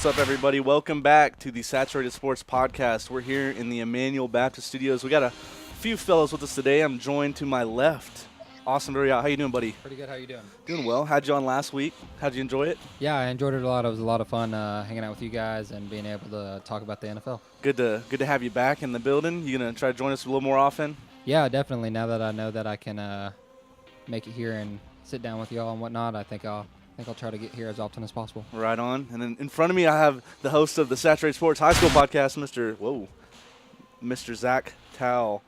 What's up, everybody? Welcome back to the Saturated Sports Podcast. We're here in the Emmanuel Baptist Studios. We got a few fellows with us today. I'm joined to my left, Austin Wyatt. How you doing, buddy? Pretty good. How you doing? Doing well. Had you on last week. How'd you enjoy it? Yeah, I enjoyed it a lot. It was a lot of fun hanging out with you guys and being able to talk about the NFL. Good to have you back in the building. You gonna try to join us a little more often? Yeah, definitely. Now that I know that I can make it here and sit down with y'all and whatnot, I think I'll try to get here as often as possible. Right on. And then in front of me, I have the host of the Saturated Sports High School Podcast, Mr. Zach Towle.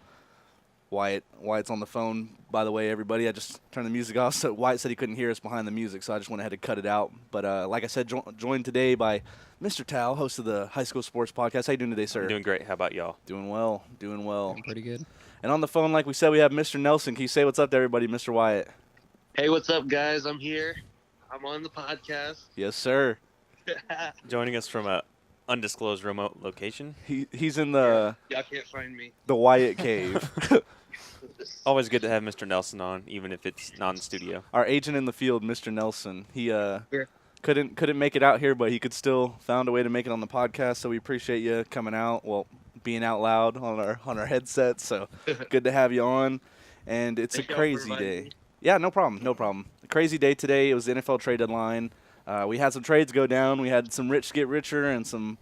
Wyatt's on the phone, by the way, everybody. I just turned the music off, so Wyatt said he couldn't hear us behind the music, so I just went ahead and cut it out. But like I said, joined today by Mr. Towle, host of the High School Sports Podcast. How you doing today, sir? I'm doing great. How about y'all? Doing well. Doing pretty good. And on the phone, like we said, we have Mr. Nelson. Can you say what's up to everybody, Mr. Wyatt? Hey, what's up, guys? I'm here. I'm on the podcast. Yes, sir. Joining us from a undisclosed remote location. He's in the Y'all can't find me. the Wyatt Cave. Always good to have Mr. Nelson on, even if it's not in the studio. Our agent in the field, Mr. Nelson. He couldn't make it out here, but he could still found a way to make it on the podcast. So we appreciate you coming out. Well, being out loud on our headsets. So good to have you on. And it's Thank a y'all for crazy inviting day. me. Yeah, no problem. A crazy day today. It was the NFL trade deadline. We had some trades go down. We had some rich get richer and some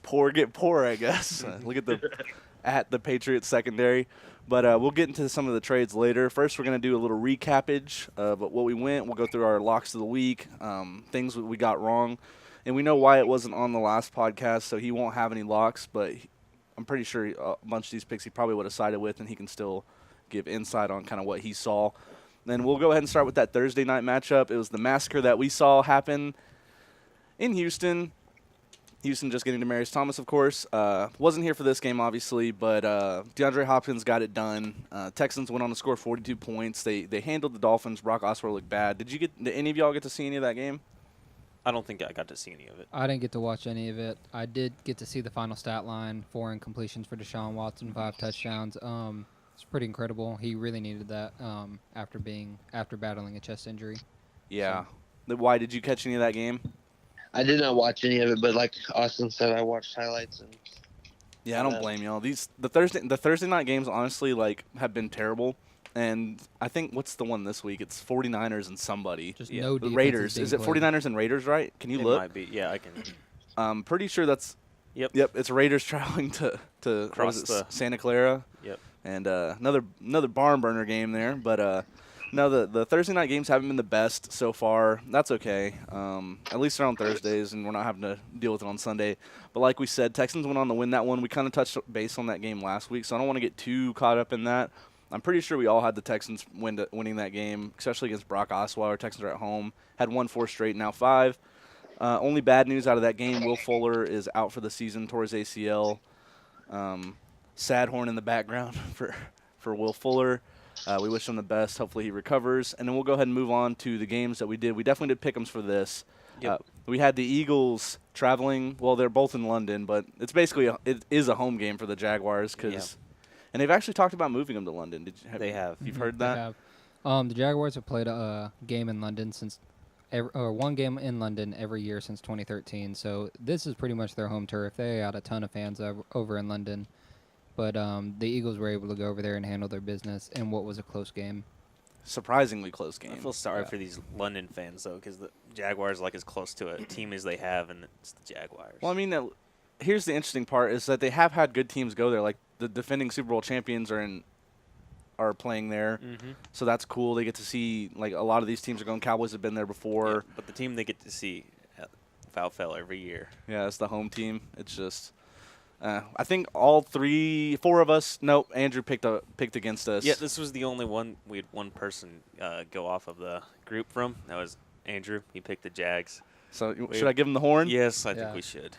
poor get poor, I guess. Look at the Patriots secondary. But we'll get into some of the trades later. First, we're going to do a little recappage of what we went. We'll go through our locks of the week, things we got wrong. And we know Wyatt wasn't on the last podcast, so he won't have any locks. But I'm pretty sure a bunch of these picks he probably would have sided with, and he can still give insight on kind of what he saw. Then we'll go ahead and start with that Thursday night matchup. It was the massacre that we saw happen in Houston. Houston just getting Demaryius Thomas, of course. Wasn't here for this game, obviously, but DeAndre Hopkins got it done. Texans went on to score 42 points. They handled the Dolphins. Brock Osweiler looked bad. Did any of y'all get to see any of that game? I don't think I got to see any of it. I didn't get to watch any of it. I did get to see the final stat line: 4 incompletions for Deshaun Watson, 5 touchdowns. It's pretty incredible. He really needed that after battling a chest injury. Yeah. Why did you catch any of that game? I did not watch any of it, but like Austin said, I watched highlights. And Yeah, I don't blame y'all. The Thursday night games honestly have been terrible. And I think what's the one this week? It's 49ers and somebody. Just Yeah. no The defense Raiders. being Is it played. 49ers and Raiders, right? Can you It look? might be. Yeah, I can. I'm pretty sure that's Yep. Yep, it's Raiders traveling to Across the- Santa Clara. Yep. And another barn burner game there, but no, the Thursday night games haven't been the best so far. That's okay. At least they're on Thursdays, and we're not having to deal with it on Sunday. But like we said, Texans went on to win that one. We kind of touched base on that game last week, so I don't want to get too caught up in that. I'm pretty sure we all had the Texans winning that game, especially against Brock Osweiler. Texans are at home. Had won 4 straight, now 5. Only bad news out of that game, Will Fuller is out for the season, tore his ACL. Sad horn in the background for Will Fuller. We wish him the best. Hopefully he recovers. And then we'll go ahead and move on to the games that we did. We definitely did pick-ems for this. Yep. We had the Eagles traveling. Well, they're both in London, but it's basically it is a home game for the Jaguars. And they've actually talked about moving them to London. They have. You've heard They that? have. The Jaguars have played a game in London one game in London every year since 2013. So this is pretty much their home turf. They got a ton of fans over in London. But the Eagles were able to go over there and handle their business in what was a close game. Surprisingly close game. I feel sorry Yeah. for these London fans, though, because the Jaguars are like as close to a team as they have, and it's the Jaguars. Well, I mean, here's the interesting part is that they have had good teams go there. Like the defending Super Bowl champions are playing there, so that's cool. They get to see like a lot of these teams are going. Cowboys have been there before. Yeah, but the team they get to see at Valfell every year. Yeah, it's the home team. It's just, I think all 4 of us. Nope, Andrew picked against us. Yeah, this was the only one we had one person go off of the group from. That was Andrew. He picked the Jags. So should I give him the horn? Yes, I Yeah. think we should.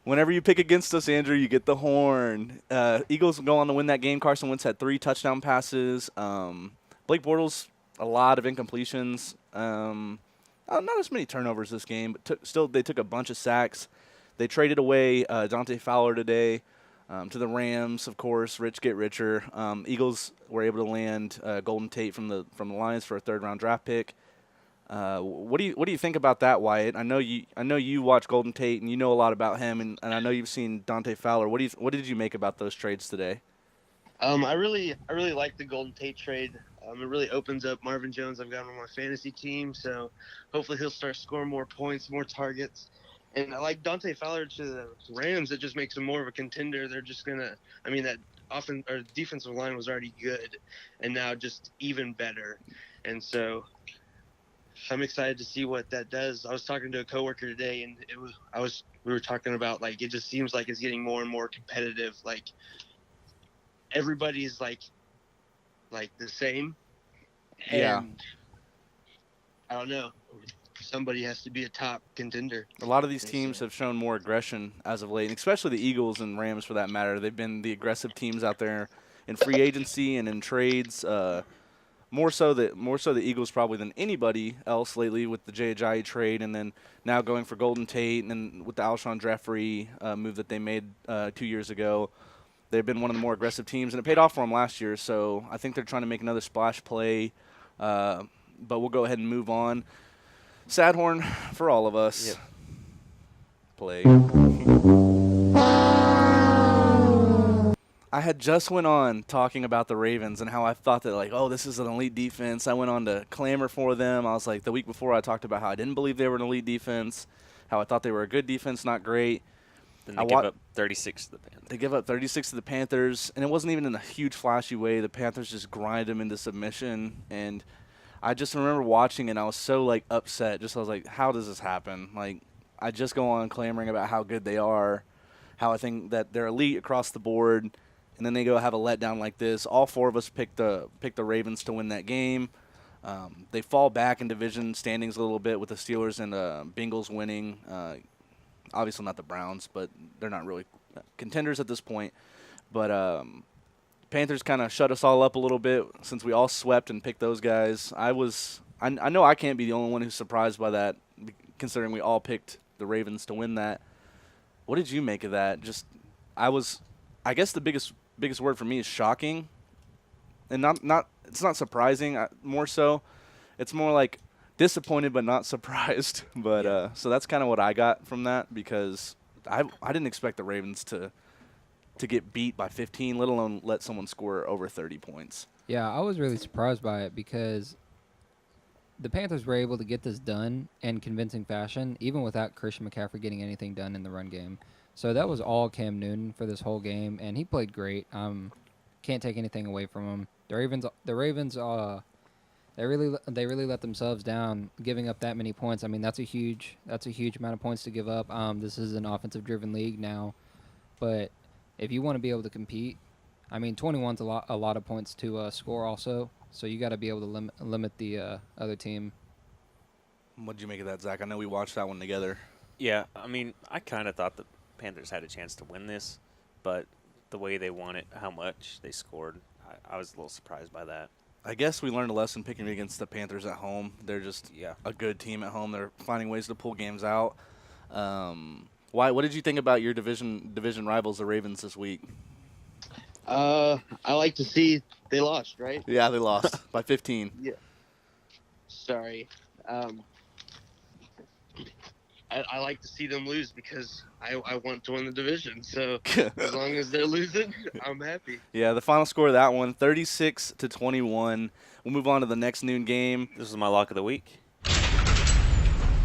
Whenever you pick against us, Andrew, you get the horn. Eagles go on to win that game. Carson Wentz had 3 touchdown passes. Blake Bortles, a lot of incompletions. Not as many turnovers this game, but they took a bunch of sacks. They traded away Dante Fowler today to the Rams, of course. Rich get richer. Eagles were able to land Golden Tate from the Lions for a 3rd-round draft pick. What do you think about that, Wyatt? I know you watch Golden Tate and you know a lot about him, and I know you've seen Dante Fowler. What did you make about those trades today? I really like the Golden Tate trade. It really opens up Marvin Jones. I've got him on my fantasy team, so hopefully he'll start scoring more points, more targets. And I like Dante Fowler to the Rams. It just makes them more of a contender. They're just gonna. I mean, that often or defensive line was already good, and now just even better. And so I'm excited to see what that does. I was talking to a coworker today, and we were talking about like it just seems like it's getting more and more competitive. Like everybody's like the same. Yeah. And I don't know. Somebody has to be a top contender. A lot of these teams have shown more aggression as of late, and especially the Eagles and Rams for that matter. They've been the aggressive teams out there in free agency and in trades. More so the Eagles probably than anybody else lately with the Jay Ajayi trade, and then now going for Golden Tate, and then with the Alshon Jeffrey move that they made 2 years ago. They've been one of the more aggressive teams, and it paid off for them last year. So I think they're trying to make another splash play. But we'll go ahead and move on. Sadhorn for all of us. Yep. Play. I had just went on talking about the Ravens and how I thought that, like, oh, this is an elite defense. I went on to clamor for them. I was like, the week before I talked about how I didn't believe they were an elite defense, how I thought they were a good defense, not great. Then they give up 36 to the Panthers. They give up 36 to the Panthers, and it wasn't even in a huge flashy way. The Panthers just grind them into submission, and I just remember watching it, and I was so, like, upset. I was like, how does this happen? Like, I just go on clamoring about how good they are, how I think that they're elite across the board, and then they go have a letdown like this. All four of us picked the Ravens to win that game. They fall back in division standings a little bit with the Steelers and Bengals winning. Obviously not the Browns, but they're not really contenders at this point. But Panthers kind of shut us all up a little bit since we all swept and picked those guys. I know I can't be the only one who's surprised by that, considering we all picked the Ravens to win that. What did you make of that? I guess the biggest word for me is shocking, and not it's not surprising. More so, it's more like disappointed but not surprised. But so that's kind of what I got from that, because I didn't expect the Ravens to get beat by 15, let alone let someone score over 30 points. Yeah, I was really surprised by it because the Panthers were able to get this done in convincing fashion, even without Christian McCaffrey getting anything done in the run game. So that was all Cam Newton for this whole game, and he played great. Can't take anything away from him. The Ravens, they really let themselves down, giving up that many points. I mean, that's a huge amount of points to give up. This is an offensive-driven league now, but if you want to be able to compete, I mean, 21's a lot of points to score also. So you got to be able to limit the other team. What did you make of that, Zach? I know we watched that one together. Yeah, I mean, I kind of thought the Panthers had a chance to win this, but the way they won it, how much they scored, I was a little surprised by that. I guess we learned a lesson picking against the Panthers at home. They're just a good team at home. They're finding ways to pull games out. What did you think about your division rivals, the Ravens, this week? I like to see they lost, right? Yeah, they lost by 15. Yeah. Sorry. I like to see them lose because I want to win the division. So as long as they're losing, I'm happy. Yeah, the final score of that one, 36-21. We'll move on to the next noon game. This is my lock of the week.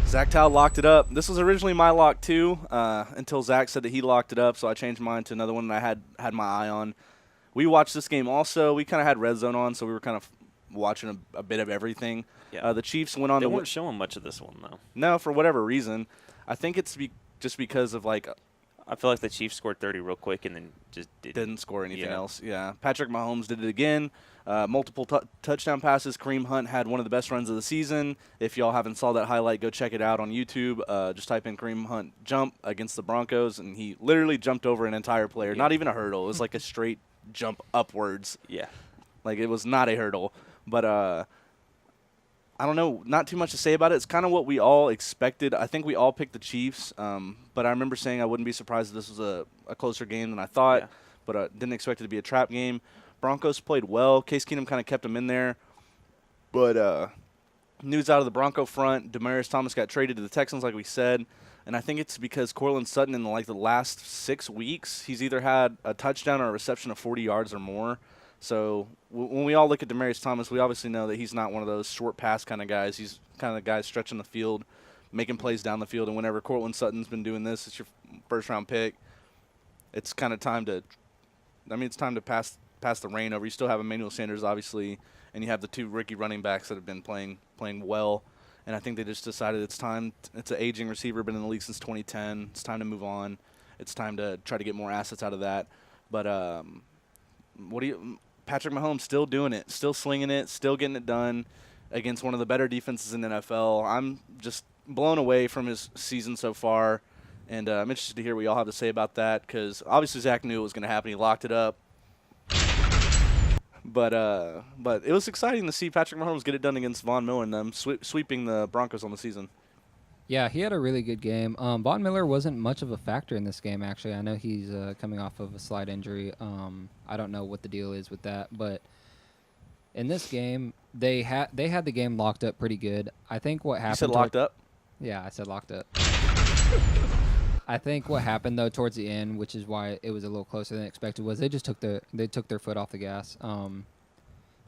Zach Tao locked it up. This was originally my lock too, until Zach said that he locked it up, so I changed mine to another one that I had my eye on. We watched this game also. We kind of had Red Zone on, so we were kind of watching a bit of everything. Yeah. The Chiefs went on. They weren't showing much of this one, though. No, for whatever reason. I think it's just because of, like, I feel like the Chiefs scored 30 real quick and then just didn't score anything else. Yeah. Patrick Mahomes did it again. Multiple touchdown passes. Kareem Hunt had one of the best runs of the season. If y'all haven't saw that highlight, go check it out on YouTube. Just type in Kareem Hunt jump against the Broncos, and he literally jumped over an entire player. Yeah. Not even a hurdle. It was like a straight jump upwards. Yeah. Like, it was not a hurdle. But I don't know, not too much to say about it. It's kind of what we all expected. I think we all picked the Chiefs, but I remember saying I wouldn't be surprised if this was a closer game than I thought, but didn't expect it to be a trap game. Broncos played well. Case Keenum kind of kept them in there, but news out of the Bronco front, Demaryius Thomas got traded to the Texans, like we said. And I think it's because Cortland Sutton in the last 6 weeks, he's either had a touchdown or a reception of 40 yards or more. So when we all look at Demaryius Thomas, we obviously know that he's not one of those short pass kind of guys. He's kind of the guy stretching the field, making plays down the field. And whenever Cortland Sutton's been doing this, it's your first-round pick. It's kind of time to – it's time to pass the reign over. You still have Emmanuel Sanders, obviously, and you have the 2 rookie running backs that have been playing well. And I think they just decided it's time. It's an aging receiver, been in the league since 2010. It's time to move on. It's time to try to get more assets out of that. But Patrick Mahomes still doing it, still slinging it, still getting it done against one of the better defenses in the NFL. I'm just blown away from his season so far, and I'm interested to hear what y'all have to say about that because obviously Zach knew it was going to happen. He locked it up. But it was exciting to see Patrick Mahomes get it done against Von Miller and them, sweeping the Broncos on the season. Yeah, he had a really good game. Von Miller wasn't much of a factor in this game, actually. I know he's coming off of a slight injury. I don't know what the deal is with that, but in this game, they had the game locked up pretty good. I think what happened. You said locked up? Yeah, I said locked up. I think what happened though towards the end, which is why it was a little closer than expected, was they just took their foot off the gas, and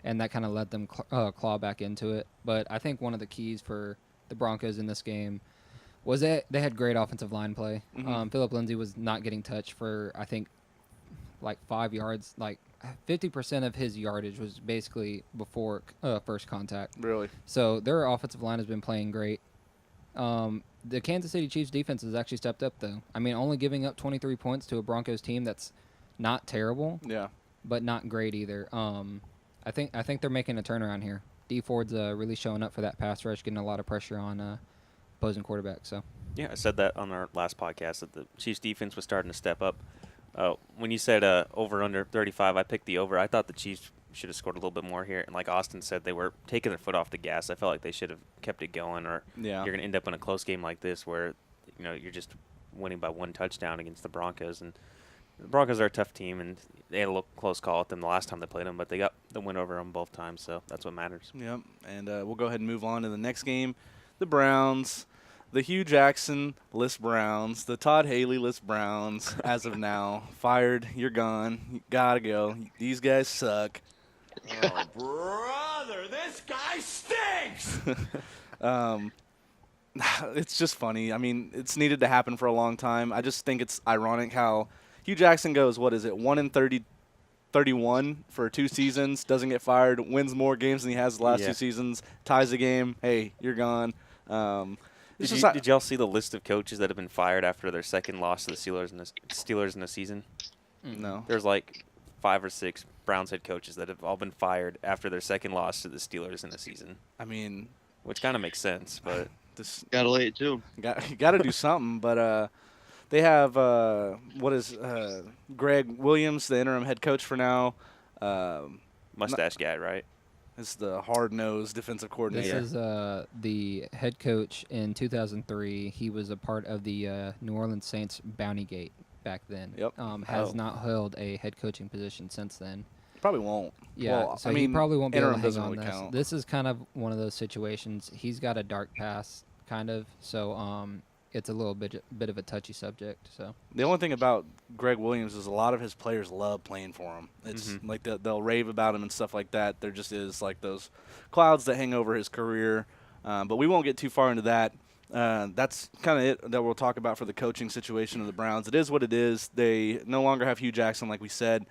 that kind of let them claw back into it. But I think one of the keys for the Broncos in this game was that they had great offensive line play. Mm-hmm. Phillip Lindsay was not getting touched for I think like 5 yards. Like 50% of his yardage was basically before first contact. Really? So their offensive line has been playing great. The Kansas City Chiefs defense has actually stepped up, though. I mean, only giving up 23 points to a Broncos team that's not terrible, Yeah. but not great either. I think they're making a turnaround here. D Ford's really showing up for that pass rush, getting a lot of pressure on opposing quarterbacks. So Yeah, I said that on our last podcast that the Chiefs defense was starting to step up. When you said over under 35, I picked the over. I thought the Chiefs should have scored a little bit more here. And like Austin said, they were taking their foot off the gas. I felt like they should have kept it going, or Yeah. you're going to end up in a close game like this where you're just winning by 1 touchdown against the Broncos. And the Broncos are a tough team, and they had a little close call at them the last time they played them, but they got the win over them both times, so that's what matters. Yep. And we'll go ahead and move on to the next game. The Browns, the Hugh Jackson-less Browns, the Todd Haley-less Browns, as of now. Fired. You're gone. You gotta go. These guys suck. Oh, brother, this guy stinks! It's just funny. I mean, it's needed to happen for a long time. I just think it's ironic how Hugh Jackson goes, 1-30-31 for 2 seasons, doesn't get fired, wins more games than he has the last 2 seasons, ties the game. Hey, you're gone. Did y'all see the list of coaches that have been fired after their second loss to the Steelers in the season? No. There's like 5 or 6 Browns head coaches that have all been fired after their second loss to the Steelers in the season. I mean, which kind of makes sense, but this Gotta lay it to him. you got to do something. But they have Greg Williams, the interim head coach for now. mustache guy, right? Is the hard-nosed defensive coordinator. this is the head coach in 2003. He was a part of the New Orleans Saints bounty gate back then. Yep. Has not held a head coaching position since then. Probably won't. Yeah, Well, so I mean, he probably won't be able to interim hang doesn't on really this. count. This is kind of one of those situations. He's got a dark past, kind of. So it's a little bit of a touchy subject. So The only thing about Greg Williams is a lot of his players love playing for him. It's like they'll rave about him and stuff like that. There just is like those clouds that hang over his career. But we won't get too far into that. That's kind of it that we'll talk about for the coaching situation of the Browns. It is what it is. They no longer have Hugh Jackson, like we said.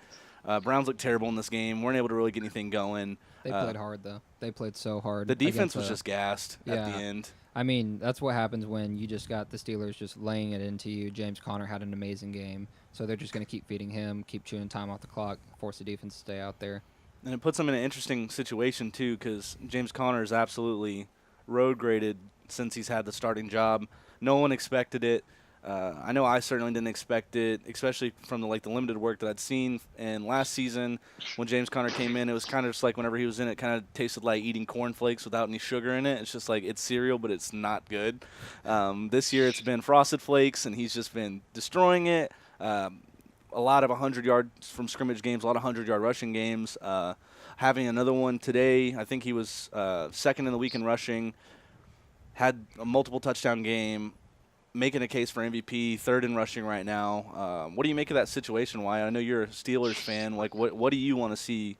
Browns look terrible in this game. Weren't able to really get anything going. they played hard, though. They played so hard. The defense against was just gassed at the end. I mean, that's what happens when you just got the Steelers just laying it into you. James Conner had an amazing game, so they're just going to keep feeding him, keep chewing time off the clock, force the defense to stay out there. And it puts them in an interesting situation, too, because James Conner is absolutely road graded since he's had the starting job. No one expected it. I know I certainly didn't expect it, especially from the limited work that I'd seen. And last season, when James Conner came in, it was kind of just like whenever he was in it, kind of tasted like eating cornflakes without any sugar in it. It's just like it's cereal, but it's not good. This year, it's been Frosted Flakes, and he's just been destroying it. a lot of 100 yards from scrimmage games, a lot of 100-yard rushing games. Having another one today, I think he was second in the week in rushing, had a multiple touchdown game, making a case for MVP, third in rushing right now. What do you make of that situation, Wyatt? I know you're a Steelers fan. Like, what do you want to see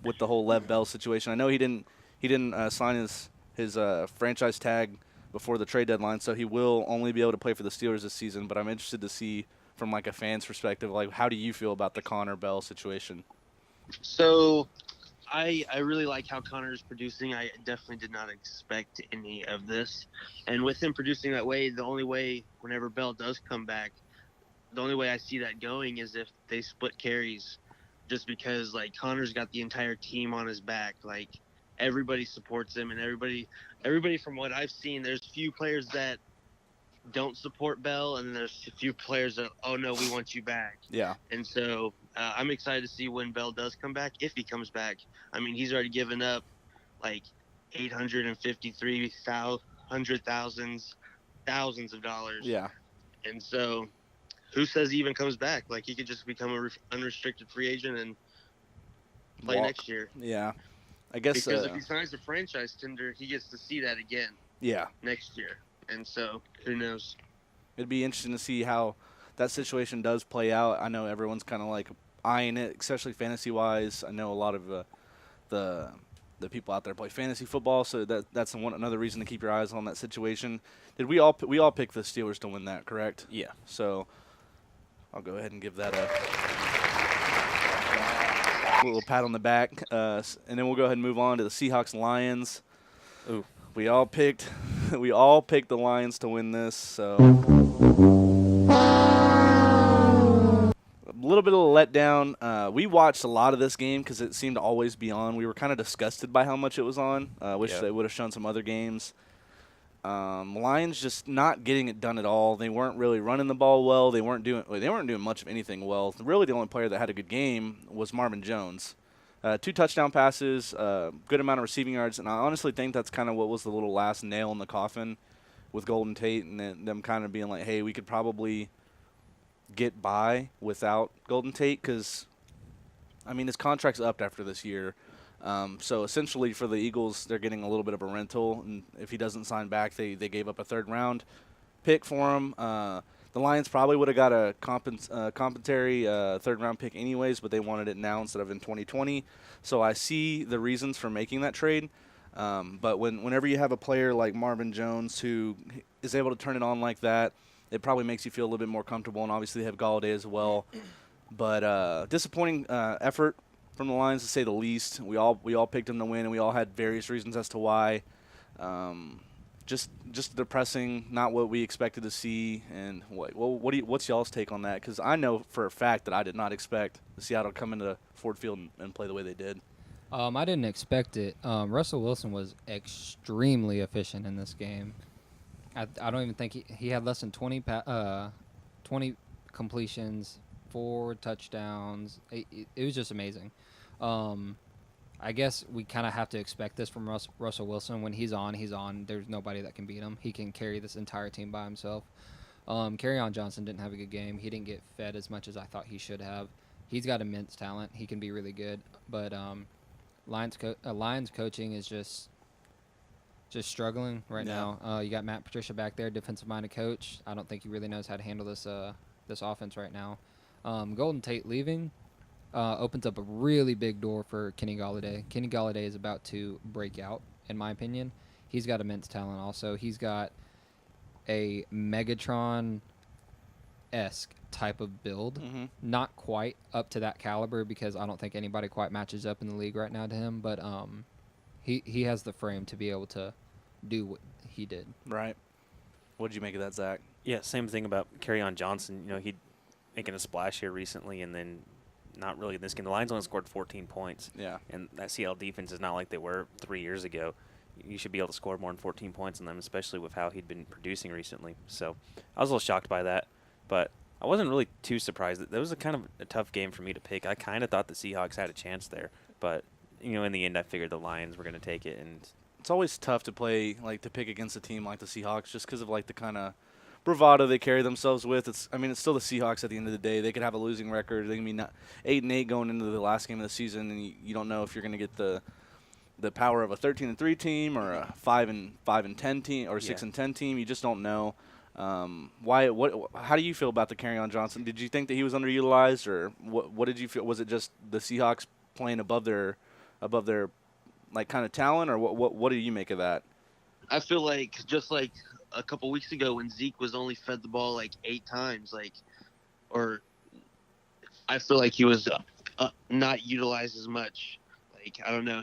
with the whole Lev Bell situation? I know he didn't sign his franchise tag before the trade deadline, so he will only be able to play for the Steelers this season. But I'm interested to see from like a fan's perspective, like how do you feel about the Connor Bell situation? So I really like how Connor is producing. I definitely did not expect any of this. And with him producing that way, the only way whenever Bell does come back, the only way I see that going is if they split carries, just because like Connor's got the entire team on his back. Like everybody supports him, and everybody from what I've seen, there's few players that don't support Bell, and then there's a few players that, oh no, we want you back. Yeah. And so I'm excited to see when Bell does come back, if he comes back. I mean, he's already given up like thousands of dollars. Yeah. And so who says he even comes back? Like he could just become a unrestricted free agent and play next year. Yeah. I guess because if he signs a franchise tender, he gets to see that again. Yeah. Next year. And so who knows? It'd be interesting to see how that situation does play out. I know everyone's kind of like eyeing it, especially fantasy-wise. I know a lot of the people out there play fantasy football, so that's another reason to keep your eyes on that situation. Did we all pick the Steelers to win that, correct? Yeah. So I'll go ahead and give that a little pat on the back, and then we'll go ahead and move on to the Seahawks-Lions. Ooh. We all picked the Lions to win this, so a little bit of a letdown. We watched a lot of this game because it seemed to always be on. We were kind of disgusted by how much it was on. Wish they would have shown some other games. Lions just not getting it done at all. They weren't really running the ball well. They weren't doing much of anything well. Really, the only player that had a good game was Marvin Jones. 2 touchdown passes, good amount of receiving yards, and I honestly think that's kind of what was the little last nail in the coffin with Golden Tate and them kind of being like, hey, we could probably get by without Golden Tate because, I mean, his contract's up after this year. So essentially for the Eagles, they're getting a little bit of a rental, and if he doesn't sign back, they gave up a third-round pick for him. The Lions probably would have got a complementary third-round pick anyways, but they wanted it now instead of in 2020. So I see the reasons for making that trade. But whenever you have a player like Marvin Jones who is able to turn it on like that, it probably makes you feel a little bit more comfortable. And obviously they have Galladay as well. But disappointing effort from the Lions, to say the least. We all picked them to win, and we all had various reasons as to why. Just depressing, not what we expected to see. And what's y'all's take on that? Because I know for a fact that I did not expect Seattle to come into Ford Field and play the way they did. I didn't expect it. Russell Wilson was extremely efficient in this game. I don't even think he had less than 20 completions, 4 touchdowns. It was just amazing. I guess we kind of have to expect this from Russell Wilson. When he's on. There's nobody that can beat him. He can carry this entire team by himself. Kerryon Johnson didn't have a good game. He didn't get fed as much as I thought he should have. He's got immense talent. He can be really good. But Lions coaching is just struggling now. You got Matt Patricia back there, defensive-minded coach. I don't think he really knows how to handle this offense right now. Golden Tate leaving opens up a really big door for Kenny Galladay. Kenny Galladay is about to break out, in my opinion. He's got immense talent also. He's got a Megatron-esque type of build. Mm-hmm. Not quite up to that caliber because I don't think anybody quite matches up in the league right now to him, but he has the frame to be able to do what he did. Right. What did you make of that, Zach? Yeah, same thing about Kerryon Johnson. You know, he making a splash here recently, and then not really in this game. The Lions only scored 14 points. Yeah. And that Seattle defense is not like they were 3 years ago. You should be able to score more than 14 points on them, especially with how he'd been producing recently. So I was a little shocked by that, but I wasn't really too surprised. That was a kind of a tough game for me to pick. I kind of thought the Seahawks had a chance there, but you know, in the end, I figured the Lions were going to take it. And it's always tough to pick against a team like the Seahawks, just because of like the kind of bravado they carry themselves with. It's still the Seahawks at the end of the day. They could have a losing record. They can be 8-8 going into the last game of the season, and you don't know if you're going to get the power of a 13-3 team or a 5-10 team or a 6-10 team. You just don't know. How do you feel about the Kerryon Johnson? Did you think that he was underutilized, or what did you feel? Was it just the Seahawks playing above their like kind of talent, or what do you make of that? I feel like just like a couple weeks ago when Zeke was only fed the ball like 8 times, I feel like he was not utilized as much. Like, I don't know.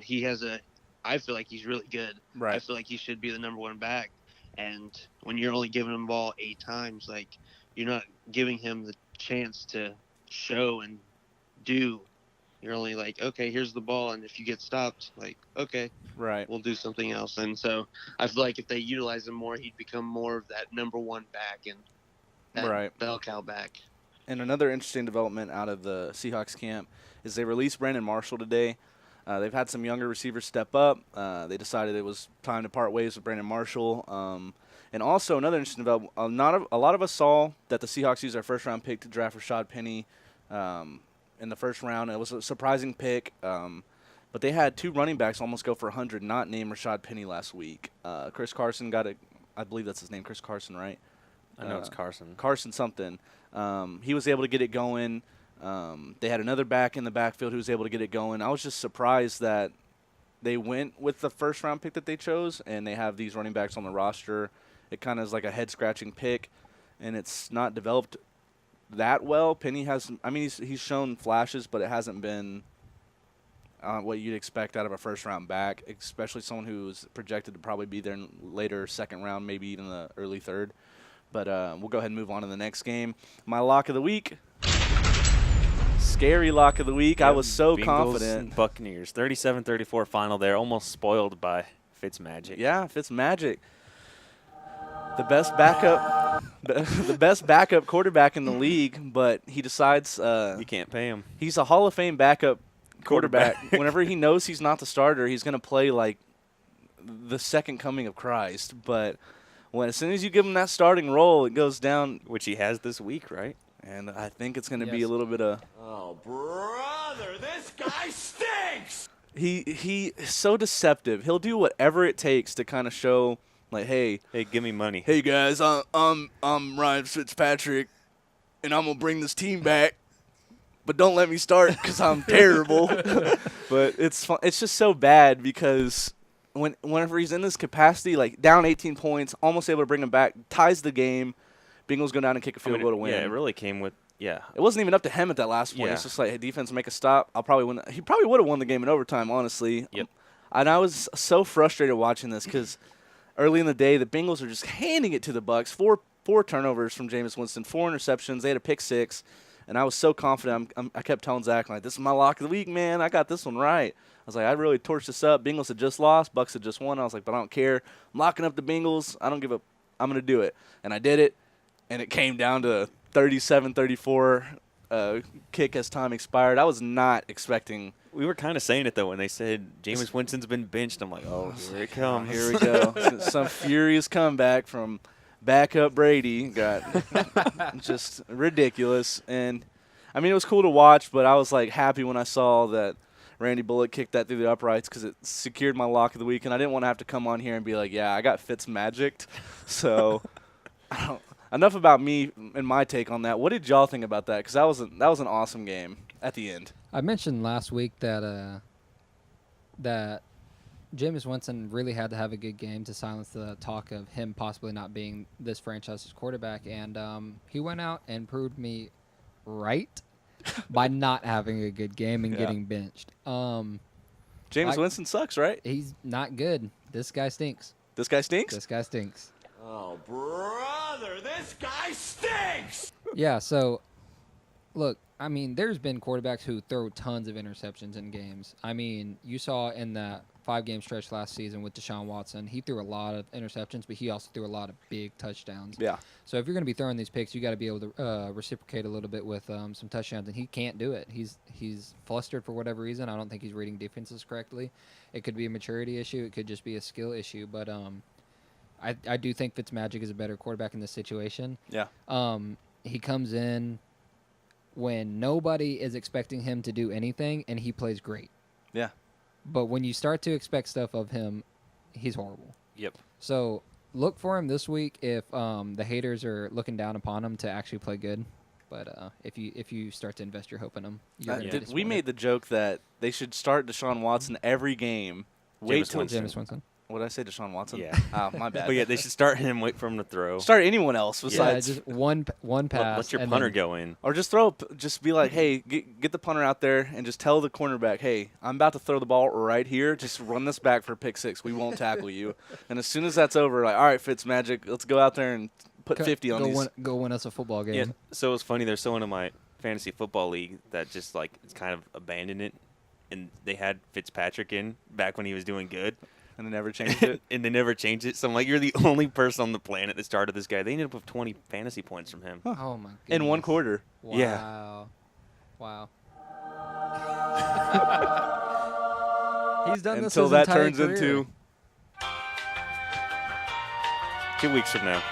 I feel like he's really good. Right. I feel like he should be the number 1 back. And when you're only giving him the ball 8 times, like, you're not giving him the chance to show and do. You're only like, okay, here's the ball, and if you get stopped, like, okay, right, we'll do something else. And so I feel like if they utilize him more, he'd become more of that number 1 back and that bell cow back. And another interesting development out of the Seahawks camp is they released Brandon Marshall today. They've had some younger receivers step up. They decided it was time to part ways with Brandon Marshall. And also another interesting development, a lot of us saw that the Seahawks used their first-round pick to draft Rashad Penny in the first round. It was a surprising pick. But they had 2 running backs almost go for 100, not named Rashad Penny last week. Chris Carson I believe that's his name, Chris Carson, right? I know it's Carson. Carson something. He was able to get it going. They had another back in the backfield who was able to get it going. I was just surprised that they went with the first-round pick that they chose, and they have these running backs on the roster. It kind of is like a head-scratching pick, and it's not developed that well. Penny has – he's shown flashes, but it hasn't been what you'd expect out of a first-round back, especially someone who's projected to probably be there in later second round, maybe even the early third. But we'll go ahead and move on to the next game. My lock of the week. Scary lock of the week. I was so Bengals confident. Buccaneers, 37-34 final there, almost spoiled by Fitzmagic. Yeah, Fitzmagic. The best backup quarterback in the league, but he decides You can't pay him. he's a Hall of Fame backup quarterback. Whenever he knows he's not the starter, he's going to play like the second coming of Christ. But as soon as you give him that starting role, it goes down. Which he has this week, right? And I think it's going to be a little bit of – Oh, brother, this guy stinks! He is so deceptive. He'll do whatever it takes to kind of show, like, hey, give me money. Hey guys, I'm Ryan Fitzpatrick, and I'm gonna bring this team back, but don't let me start because I'm terrible. But it's fun. It's just so bad because whenever he's in this capacity, like down 18 points, almost able to bring him back, ties the game. Bengals go down and kick a field goal to win. Yeah, it really came with It wasn't even up to him at that last point. Yeah. It's just like, hey, defense, make a stop. I'll probably win. He probably would have won the game in overtime, honestly. Yep. And I was so frustrated watching this because early in the day, the Bengals are just handing it to the Bucs. Four turnovers from Jameis Winston, 4 interceptions. They had a pick 6, and I was so confident. I kept telling Zach, like, this is my lock of the week, man. I got this one right. I was like, I really torched this up. Bengals had just lost. Bucs had just won. I was like, but I don't care. I'm locking up the Bengals. I don't give a – I'm going to do it. And I did it, and it came down to 37-34 kick as time expired. I was not expecting – We were kind of saying it, though, when they said Jameis Winston's been benched. I'm like, oh, here it comes. Here we go. Some furious comeback from backup Brady. Got just ridiculous. And, I mean, it was cool to watch, but I was, like, happy when I saw that Randy Bullock kicked that through the uprights because it secured my lock of the week. And I didn't want to have to come on here and be like, yeah, I got Fitzmagicked. So, enough about me and my take on that. What did y'all think about that? Because that was an awesome game at the end. I mentioned last week that that Jameis Winston really had to have a good game to silence the talk of him possibly not being this franchise's quarterback, and he went out and proved me right by not having a good game and getting benched. Jameis Winston sucks, right? He's not good. This guy stinks. This guy stinks? This guy stinks. Oh, brother, this guy stinks! Yeah, so, look, I mean, there's been quarterbacks who throw tons of interceptions in games. I mean, you saw in that 5-game stretch last season with Deshaun Watson, he threw a lot of interceptions, but he also threw a lot of big touchdowns. Yeah. So if you're going to be throwing these picks, you got to be able to reciprocate a little bit with some touchdowns, and he can't do it. He's flustered for whatever reason. I don't think he's reading defenses correctly. It could be a maturity issue. It could just be a skill issue. But I do think Fitzmagic is a better quarterback in this situation. Yeah. He comes in when nobody is expecting him to do anything, and he plays great. Yeah. But when you start to expect stuff of him, he's horrible. Yep. So look for him this week if the haters are looking down upon him to actually play good. But if you start to invest your hope in him, you're gonna be We disappointed. made the joke that they should start Deshaun Watson every game. Wait Jameis till Winston. Jameis Winston. what did I say? Deshaun Watson. Yeah. Oh, my bad. But yeah, they should start him. Wait for him to throw. Start anyone else Yeah, besides, just one pass. Let your and punter then- go in. or just just be like, hey, get the punter out there and just tell the cornerback, hey, I'm about to throw the ball right here. Just run this back for pick 6. We won't tackle you. And as soon as that's over, like, all right, Fitzmagic, let's go out there and put 50 on these. Go win us a football game. Yeah. So it's funny. There's someone in my fantasy football league that just like it's kind of abandoned it, and they had Fitzpatrick in back when he was doing good, And they never changed it. and they never changed it. So I'm like, you're the only person on the planet that started this guy. They ended up with 20 fantasy points from him. Oh my. In one goodness. quarter. Wow. Yeah. Wow. He's done this Until his that entire turns career. into. 2 weeks from now.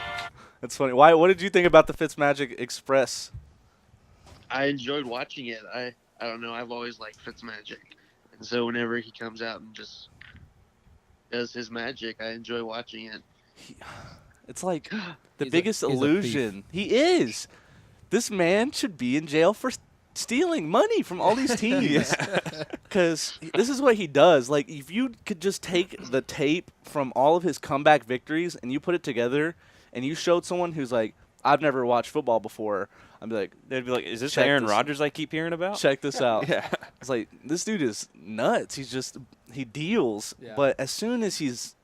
That's funny. Why? What did you think about the Fitzmagic Express? I enjoyed watching it. I don't know. I've always liked Fitzmagic, and so whenever he comes out and just does his magic, I enjoy watching it. It's like the He's biggest a thief. illusion. He is. This man should be in jail for stealing money from all these teams. Because this is what he does. Like, if you could just take the tape from all of his comeback victories and you put it together and you showed someone who's like, I've never watched football before, I'd be like, They'd be like, is this Check Aaron this- Rodgers I keep hearing about? check this out. Yeah. It's like, this dude is nuts. He deals. Yeah. But as soon as he's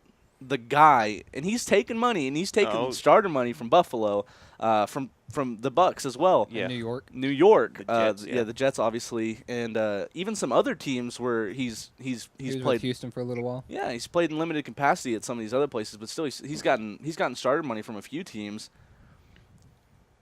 the guy, and he's taking money, and he's taking Oh. starter money from Buffalo, from the Bucks as well. Yeah. New York. New York, The Jets, yeah, yeah. the Jets obviously, and even some other teams where he's He was played. with Houston for a little while. Yeah, he's played in limited capacity at some of these other places, but still he's gotten starter money from a few teams.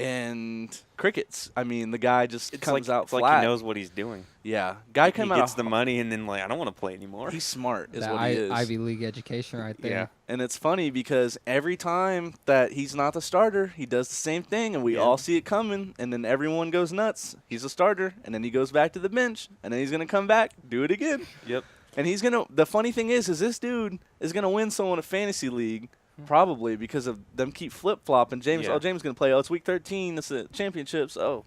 And crickets. I mean, the guy just It's comes like, out it's flat. like he knows what he's doing. Yeah, guy He came out. gets the money and then like, I don't want to play anymore. He's smart, is That what he is. Ivy League education right there. Yeah. And it's funny because every time that he's not the starter, he does the same thing, and we Yeah. all see it coming, and then everyone goes nuts. He's a starter, and then he goes back to the bench, and then he's going to come back, do it again. Yep. And he's going to – the funny thing is this dude is going to win someone a fantasy league probably because of them keep flip-flopping. James, Yeah. James is going to play. Oh, it's week 13. It's the championships. Oh,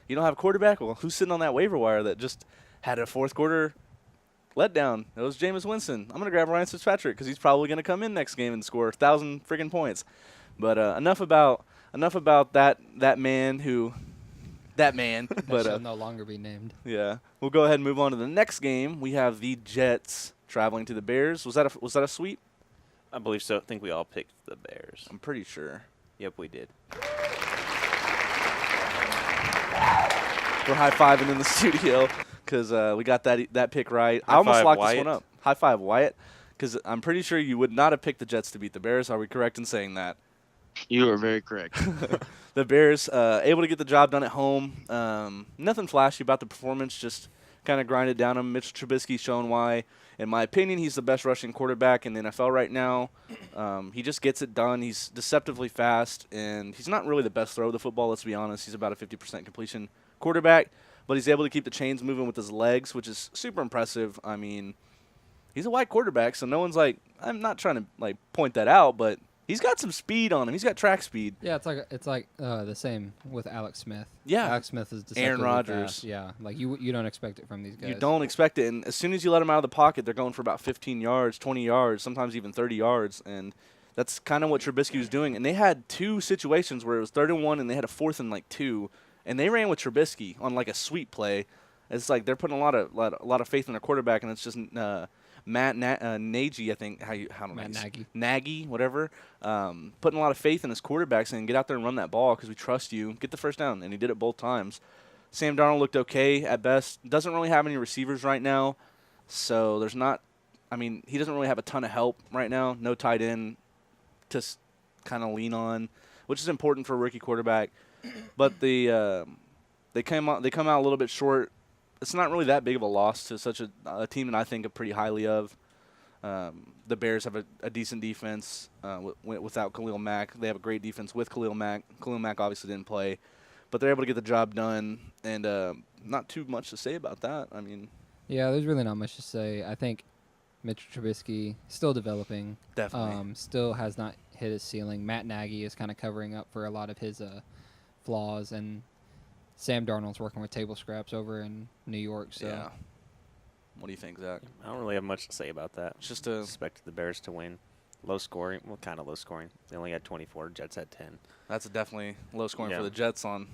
you don't have a quarterback? Well, who's sitting on that waiver wire that just had a fourth quarter – letdown? It was Jameis Winston. I'm gonna grab Ryan Fitzpatrick because he's probably gonna come in next game and score 1,000 friggin' points. But enough about that man who, that man. That But shall no longer be named. yeah, we'll go ahead and move on to the next game. We have the Jets traveling to the Bears. Was that a sweep? I believe so. I think we all picked the Bears. I'm pretty sure. Yep, we did. We're high fiving in the studio because we got that pick right. I High almost five, locked Wyatt. this one up. High five, Wyatt. Because I'm pretty sure you would not have picked the Jets to beat the Bears. Are we correct in saying that? You are very correct. The Bears able to get the job done at home. Nothing flashy about the performance, just kind of grinded down him. Mitch Trubisky's shown why, in my opinion, he's the best rushing quarterback in the NFL right now. He just gets it done. He's deceptively fast, and he's not really the best thrower of the football, let's be honest. He's about a 50% completion quarterback, but he's able to keep the chains moving with his legs, which is super impressive. I mean, he's a white quarterback, so no one's like, I'm not trying to like point that out, but he's got some speed on him. He's got track speed. Yeah, it's like the same with Alex Smith. Yeah. Alex Smith is Aaron deceptively Rodgers. fast. Yeah, like you don't expect it from these guys. You don't expect it, and as soon as you let them out of the pocket, they're going for about 15 yards, 20 yards, sometimes even 30 yards, and that's kind of what Trubisky was doing. And they had two situations where it was 3rd and 1, and they had a 4th and 2, and they ran with Trubisky on like a sweep play. It's like they're putting a lot of faith in their quarterback, and it's just Matt Nagy, I think Matt Nagy. Nagy, whatever, putting a lot of faith in his quarterback, saying get out there and run that ball because we trust you. Get the first down, and he did it both times. Sam Darnold looked okay at best. Doesn't really have any receivers right now, so there's not. I mean, he doesn't really have a ton of help right now. No tight end to kind of lean on, which is important for a rookie quarterback. But they come out a little bit short. It's not really that big of a loss to such a team that I think pretty highly of. The Bears have a decent defense without Khalil Mack. They have a great defense with Khalil Mack. Khalil Mack obviously didn't play, but they're able to get the job done, and not too much to say about that. I mean, Yeah, there's really not much to say. I think Mitch Trubisky still developing. definitely. Still has not hit his ceiling. Matt Nagy is kind of covering up for a lot of his flaws, and Sam Darnold's working with table scraps over in New York. So Yeah. What do you think, Zach? I don't really have much to say about that. It's just a Expected the Bears to win. Low scoring. Well, kind of low scoring. They only had 24. Jets had 10. that's definitely low scoring Yeah. for the Jets. On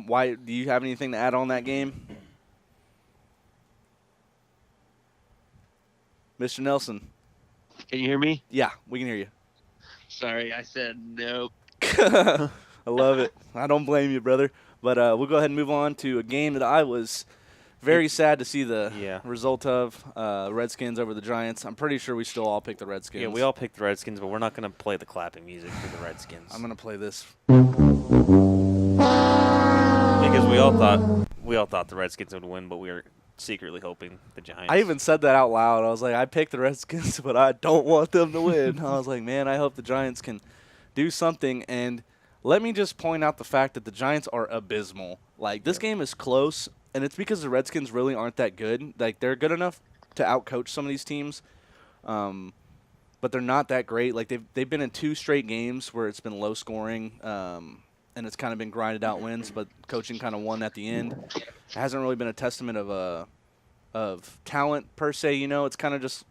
why? Do you have anything to add on that game, Mr. Nelson? Can you hear me? Yeah, we can hear you. Sorry, I said nope. I love it. I don't blame you, brother. But we'll go ahead and move on to a game that I was very sad to see the Yeah. result of. Redskins over the Giants. I'm pretty sure we still all picked the Redskins. Yeah, we all picked the Redskins, but we're not going to play the clapping music for the Redskins. I'm going to play this. Because we all thought the Redskins would win, but we were secretly hoping the Giants. I even said that out loud. I was like, I picked the Redskins, but I don't want them to win. I was like, man, I hope the Giants can do something. And let me just point out the fact that the Giants are abysmal. Like, this game is close, and it's because the Redskins really aren't that good. Like, they're good enough to outcoach some of these teams, but they're not that great. Like, they've been in 2 straight games where it's been low scoring, and it's kind of been grinded out wins, but coaching kind of won at the end. It hasn't really been a testament of talent per se. You know, it's kind of just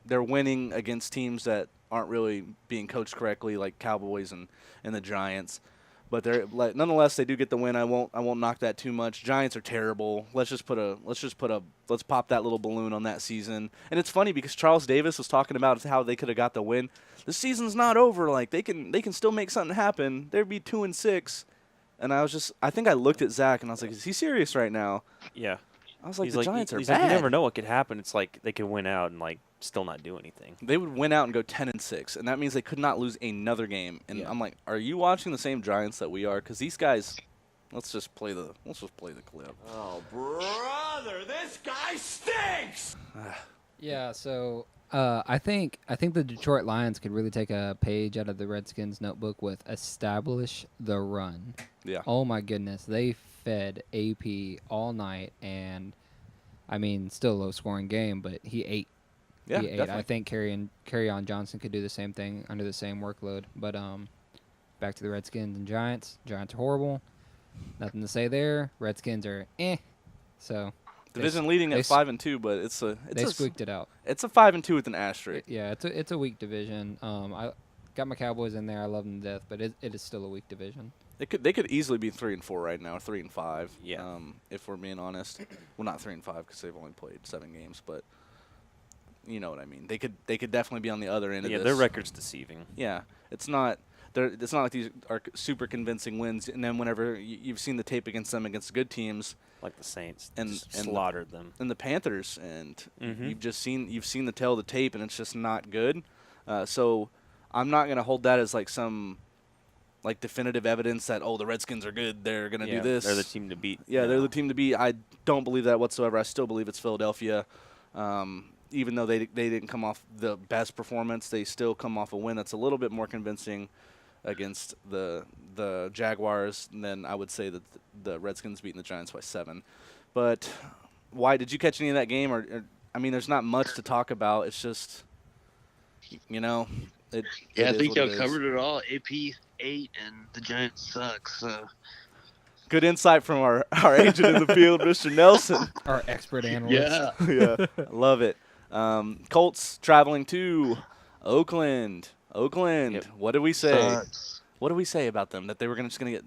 they're winning against teams that aren't really being coached correctly, like Cowboys and the Giants. But they're like, nonetheless, they do get the win. I won't knock that too much. Giants are terrible. Let's pop that little balloon on that season. And it's funny because Charles Davis was talking about how they could have got the win. The season's not over. Like, they can still make something happen. They'd be 2-6. And I think I looked at Zach and I was like, is he serious right now? Yeah. I was like, He's the Giants are he's bad. like, you never know what could happen. It's like they could win out and like still not do anything. They would win out and go 10-6, and that means they could not lose another game. And Yeah. I'm like, are you watching the same Giants that we are? Because these guys, let's just play the clip. Oh, brother, this guy stinks! Yeah, so I think the Detroit Lions could really take a page out of the Redskins' notebook with establish the run. Yeah. Oh my goodness, they fed AP all night, and I mean, still a low-scoring game, but he ate. Yeah, he ate. definitely. I think Kerryon Johnson could do the same thing under the same workload. But back to the Redskins and Giants. Giants are horrible. Nothing to say there. Redskins are So Division leading they at 5-2, but it's they squeaked it out. It's a 5-2 with an asterisk. Yeah, it's a weak division. I got my Cowboys in there. I love them to death, but it is still a weak division. They could easily be 3-4 right now, 3-5. Yeah. If we're being honest, well, not 3-5 because they've only played 7 games, but you know what I mean. They could definitely be on the other end of Yeah, this. their record's deceiving. Yeah, it's not like these are super convincing wins. And then whenever you've seen the tape against them against good teams Like the Saints, And- just and- slaughtered them. and the Panthers, and Mhm. you've seen the tail of the tape, and it's just not good. So I'm not gonna hold that as like some like definitive evidence that the Redskins are good. They're gonna Yeah, do this. They're the team to beat. Yeah, No. they're the team to beat. I don't believe that whatsoever. I still believe it's Philadelphia. Even though they didn't come off the best performance, they still come off a win that's a little bit more convincing against the Jaguars. And then I would say that the Redskins beating the Giants by 7. But why did you catch any of that game? Or I mean, there's not much to talk about. It's just, you know, it. Yeah, it I think is what y'all it is. covered it all. AP 8 and the Giants suck. So Good insight from our agent in the field, Mr. Nelson. Our expert analyst. yeah, Yeah, I love it. Colts traveling to Oakland. Yep. What did we say? sucks. What did we say about them? That they were just gonna get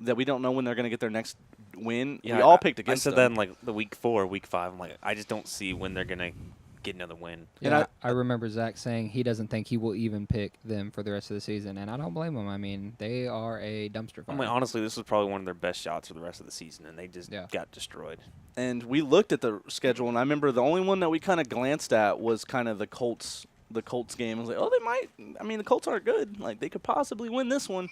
that we don't know when they're gonna get their next win. Yeah, we all picked against I said them. that in like the week 4, week 5. I'm like, I just don't see when they're gonna get another win. And Yeah, I remember Zach saying he doesn't think he will even pick them for the rest of the season, and I don't blame him. I mean, they are a dumpster fire. I'm like, honestly, this was probably one of their best shots for the rest of the season, and they just Yeah. got destroyed. And we looked at the schedule, and I remember the only one that we kind of glanced at was kind of the Colts game. I was like, they might. I mean, the Colts aren't good. Like, they could possibly win this one.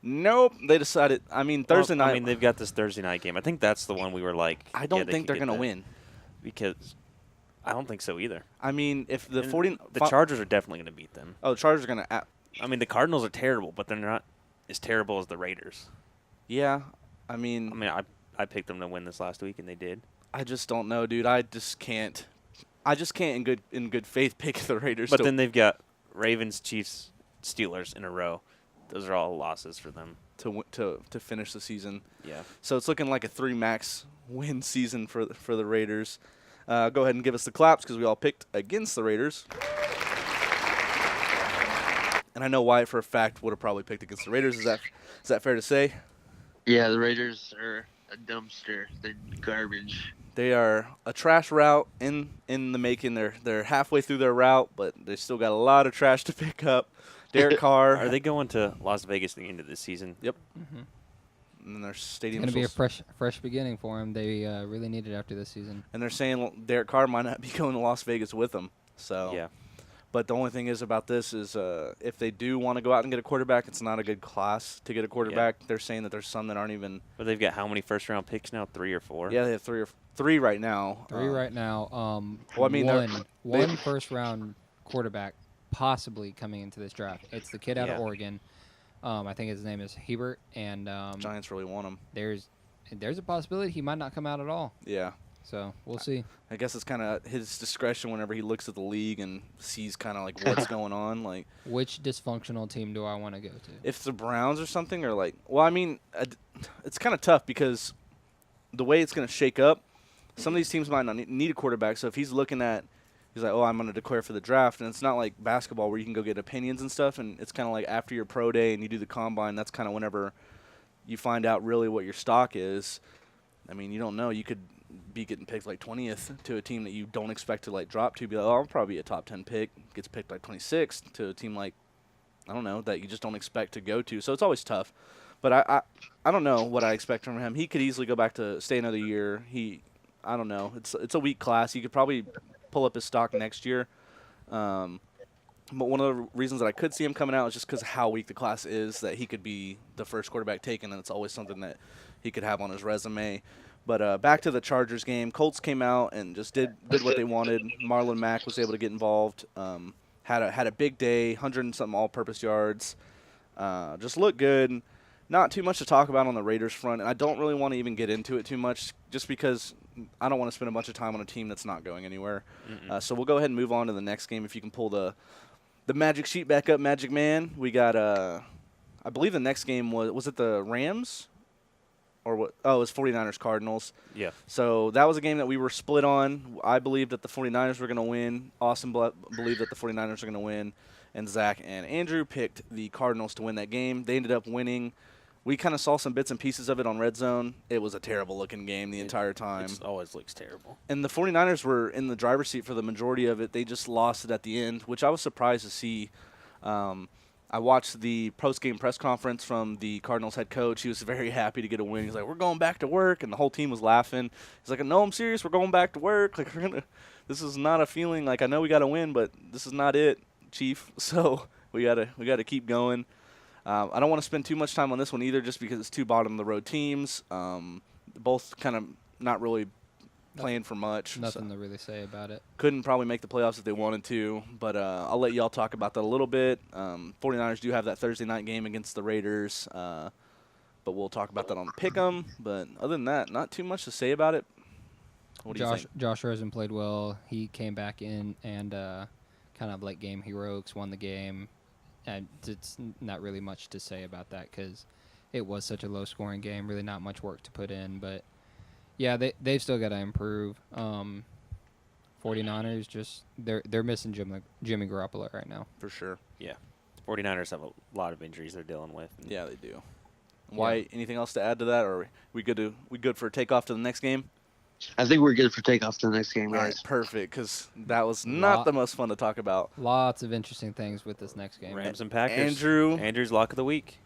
Nope. They decided. I mean, Thursday Well, night. I mean, they've got this Thursday night game. I think that's the one we were like. I don't they think could they're get gonna that. win. Because I don't think so either. I mean, if the The Chargers are definitely going to beat them. Oh, the Chargers are going to. I mean, the Cardinals are terrible, but they're not as terrible as the Raiders. Yeah, I mean, I picked them to win this last week, and they did. I just don't know, dude. I just can't in good faith pick the Raiders. But then they've got Ravens, Chiefs, Steelers in a row. Those are all losses for them to finish the season. Yeah. So it's looking like a 3 max win season for the Raiders. Go ahead and give us the claps because we all picked against the Raiders. And I know Wyatt for a fact would have probably picked against the Raiders. Is that fair to say? Yeah, the Raiders are a dumpster. They're garbage. They are a trash route in the making. They're halfway through their route, but they still got a lot of trash to pick up. Derek Carr. Are they going to Las Vegas at the end of this season? Yep. Mm-hmm. And then their stadium. It's going to be a fresh beginning for him. They really need it after this season. And they're saying Derek Carr might not be going to Las Vegas with them. So. Yeah. But the only thing is about this is if they do want to go out and get a quarterback, it's not a good class to get a quarterback. Yeah. They're saying that there's some that aren't even. But they've got how many first-round picks now? 3 or 4? Yeah, they have three right now. 3 right now. Well, I mean, one first-round quarterback possibly coming into this draft. It's the kid out of Oregon. I think his name is Hebert, and Giants really want him. There's a possibility he might not come out at all. Yeah. So we'll see. I guess it's kind of his discretion whenever he looks at the league and sees kind of like what's going on. Like, which dysfunctional team do I want to go to? If it's the Browns or something, or like, well, I mean, it's kind of tough because the way it's going to shake up, some of these teams might not need a quarterback. So if he's looking at, he's like, oh, I'm going to declare for the draft, and it's not like basketball where you can go get opinions and stuff, and it's kind of like after your pro day and you do the combine, that's kind of whenever you find out really what your stock is. I mean, you don't know. You could be getting picked like 20th to a team that you don't expect to like drop to. Be like, oh, I'll probably be a top 10 pick. Gets picked like 26th to a team like, I don't know, that you just don't expect to go to. So it's always tough. But I don't know what I expect from him. He could easily go back to stay another year. I don't know. It's a weak class. He could probably pull up his stock next year. But one of the reasons that I could see him coming out is just because of how weak the class is, that he could be the first quarterback taken, and it's always something that he could have on his resume. But back to the Chargers game. Colts came out and just did what they wanted. Marlon Mack was able to get involved. Had a big day, 100-something all-purpose yards. Just looked good. Not too much to talk about on the Raiders front, and I don't really want to even get into it too much just because I don't want to spend a bunch of time on a team that's not going anywhere. So we'll go ahead and move on to the next game. If you can pull the magic sheet back up, Magic Man. We got, I believe the next game was it the Rams? Or what? Oh, it was 49ers Cardinals. Yeah. So that was a game that we were split on. I believed that the 49ers were going to win. Austin believed that the 49ers were going to win. And Zach and Andrew picked the Cardinals to win that game. They ended up winning. We kind of saw some bits and pieces of it on Red Zone. It was a terrible-looking game the entire time. It always looks terrible. And the 49ers were in the driver's seat for the majority of it. They just lost it at the end, which I was surprised to see. I watched the post-game press conference from the Cardinals head coach. He was very happy to get a win. He's like, we're going back to work, and the whole team was laughing. He's like, no, I'm serious. We're going back to work. Like, this is not a feeling. Like, I know we got to win, but this is not it, Chief. So we gotta keep going. I don't want to spend too much time on this one either, just because it's two bottom-of-the-road teams. Both kind of not really playing for much. Nothing to really say about it. Couldn't probably make the playoffs if they wanted to, but I'll let y'all talk about that a little bit. 49ers do have that Thursday night game against the Raiders, but we'll talk about that on Pick'em. But other than that, not too much to say about it. What do you think? Josh Rosen played well. He came back in and kind of late game heroics, won the game. And it's not really much to say about that because it was such a low-scoring game. Really not much work to put in, but yeah, they've still got to improve. 49ers just they're missing Jimmy Garoppolo right now. For sure. Yeah. 49ers have a lot of injuries they're dealing with. Yeah, they do. Why? Anything else to add to that, or we good for a takeoff to the next game? I think we're good for takeoff to the next game, guys. All right, perfect, because that was not the most fun to talk about. Lots of interesting things with this next game. Rams and Packers. Andrew's lock of the week.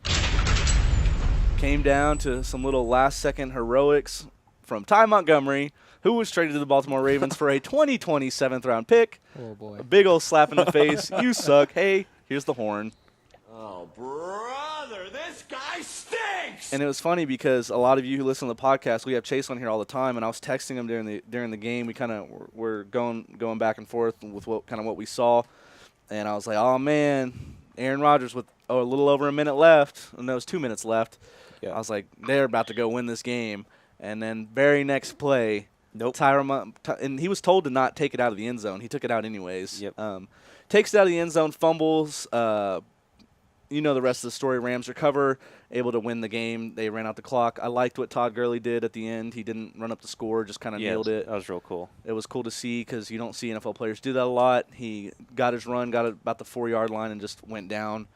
Came down to some little last-second heroics from Ty Montgomery, who was traded to the Baltimore Ravens for a 2020 7th-round pick. Oh, boy. A big old slap in the face. You suck. Hey, here's the horn. Oh, brother, this guy stinks! stinks. And it was funny because a lot of you who listen to the podcast, we have Chase on here all the time, and I was texting him during the game. We kind of were going back and forth with what we saw, and I was like, oh man, Aaron Rodgers with a little over a minute left, and there was 2 minutes left. Yeah. I was like, they're about to go win this game, and then very next play, Nope. and he was told to not take it out of the end zone. He took it out anyways. Yep. Takes it out of the end zone, fumbles. You know the rest of the story. Rams recover, able to win the game. They ran out the clock. I liked what Todd Gurley did at the end. He didn't run up the score, just kind of nailed it. That was real cool. It was cool to see because you don't see NFL players do that a lot. He got his run, got about the 4-yard line, and just went down.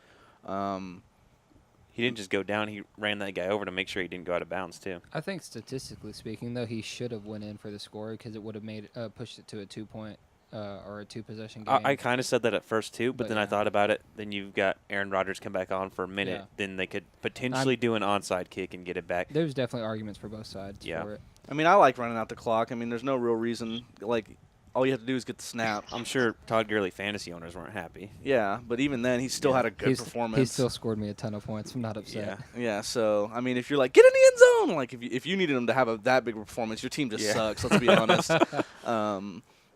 He didn't just go down. He ran that guy over to make sure he didn't go out of bounds, too. I think statistically speaking, though, he should have went in for the score because it would have made pushed it to a 2-point or a 2-possession game. I kind of said that at first, too, but then I yeah. thought about it. Then you've got Aaron Rodgers come back on for a minute. Yeah. Then they could potentially do an onside kick and get it back. There's definitely arguments for both sides Yeah. for it. I mean, I like running out the clock. I mean, there's no real reason. Like, all you have to do is get the snap. I'm sure Todd Gurley fantasy owners weren't happy. Yeah, but even then, he still had a good performance. He still scored me a ton of points. I'm not upset. Yeah. Yeah, so, I mean, if you're like, get in the end zone, like, if you needed him to have that big performance, your team just sucks, let's be honest.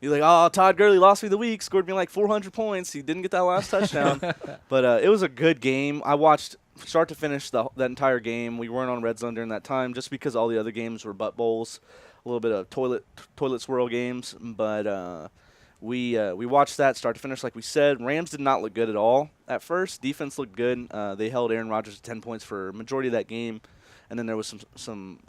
You're like, oh, Todd Gurley lost me the week, scored me like 400 points. He didn't get that last touchdown. But it was a good game. I watched start to finish that entire game. We weren't on Red Zone during that time just because all the other games were butt bowls, a little bit of toilet swirl games. But we watched that start to finish like we said. Rams did not look good at all at first. Defense looked good. They held Aaron Rodgers to 10 points for a majority of that game. And then there was some